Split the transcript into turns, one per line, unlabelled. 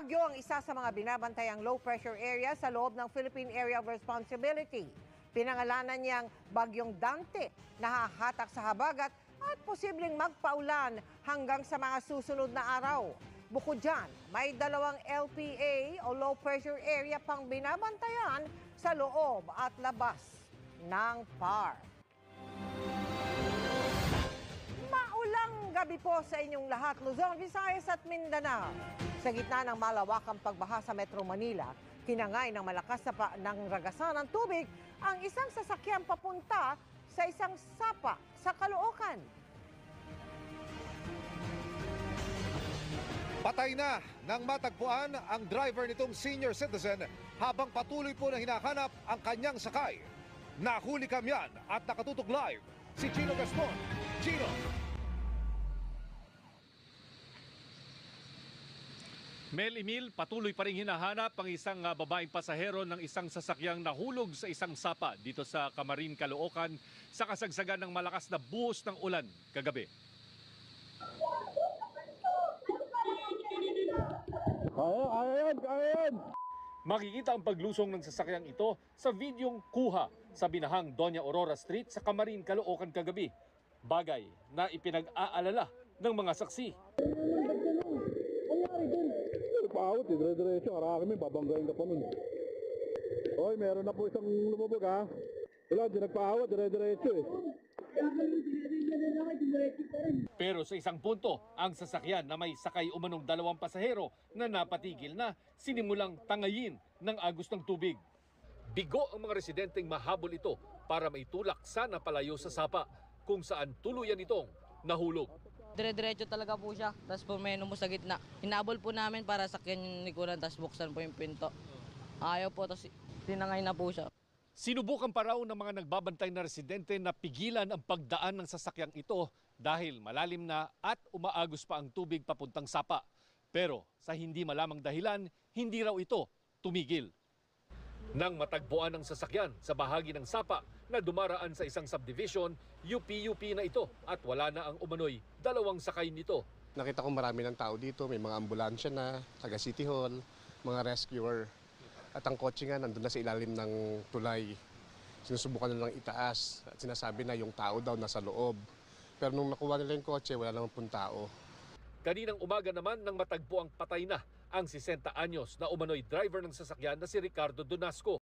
Bagyo ang isa sa mga binabantayang low-pressure area sa loob ng Philippine Area of Responsibility. Pinangalanan niyang Bagyong Dante na hahatak sa habagat at posibleng magpaulan hanggang sa mga susunod na araw. Bukod dyan, may dalawang LPA o low-pressure area pang binabantayan sa loob at labas ng PAR. Maulang gabi po sa inyong lahat, Luzon, Visayas at Mindanao. Sa gitna ng malawakang pagbaha sa Metro Manila, kinangay ng malakas ng ragasan ng tubig ang isang sasakyan papunta sa isang sapa sa Caloocan.
Patay na nang matagpuan ang driver nitong senior citizen habang patuloy po na hinahanap ang kanyang sakay. Nahuli kamyan at nakatutok live si Chino Gaston. Chino!
Mel Emil, patuloy pa rin hinahanap ang isang babaeng pasahero ng isang sasakyang nahulog sa isang sapa dito sa Camarin, Caloocan sa kasagsagan ng malakas na buhos ng ulan kagabi. Makikita ang paglusong ng sasakyang ito sa videong kuha sa binahang Doña Aurora Street sa Camarin, Caloocan kagabi. Bagay na ipinag-aalala ng mga saksi.
Paawit, dire-diretso, harake mo, babanggain ka pa nun. Hoy, meron na po isang lumubog ha. Wala, di nagpaawat, dire-diretso eh.
Pero sa isang punto, ang sasakyan na may sakay umanong dalawang pasahero na napatigil na sinimulang tangayin ng agos ng tubig. Bigo ang mga residenteng mahabol ito para maitulak sana palayo sa sapa kung saan tuluyan itong nahulog.
Dire-diretso talaga po siya, tapos po may mo sa gitna. Hinabol po namin para sakyan yung likuran, tapos buksan po yung pinto. Ayaw po, tapos tinangay na po siya.
Sinubukan pa raw ng mga nagbabantay na residente na pigilan ang pagdaan ng sasakyang ito dahil malalim na at umaagos pa ang tubig papuntang sapa. Pero sa hindi malamang dahilan, hindi raw ito tumigil. Nang matagpuan ang sasakyan sa bahagi ng sapa na dumaraan sa isang subdivision, UP na ito at wala na ang umano'y dalawang sakay nito.
Nakita ko marami ng tao dito, may mga ambulansya na, taga City Hall, mga rescuer. At ang kotse nga nandun na sa ilalim ng tulay. Sinusubukan na lang itaas at sinasabi na yung tao daw nasa loob. Pero nung nakuha nila yung kotse, wala naman pong tao.
Kaninang umaga naman nang matagpo ang patay na ang 60 anyos na umano'y driver ng sasakyan na si Ricardo Donasco.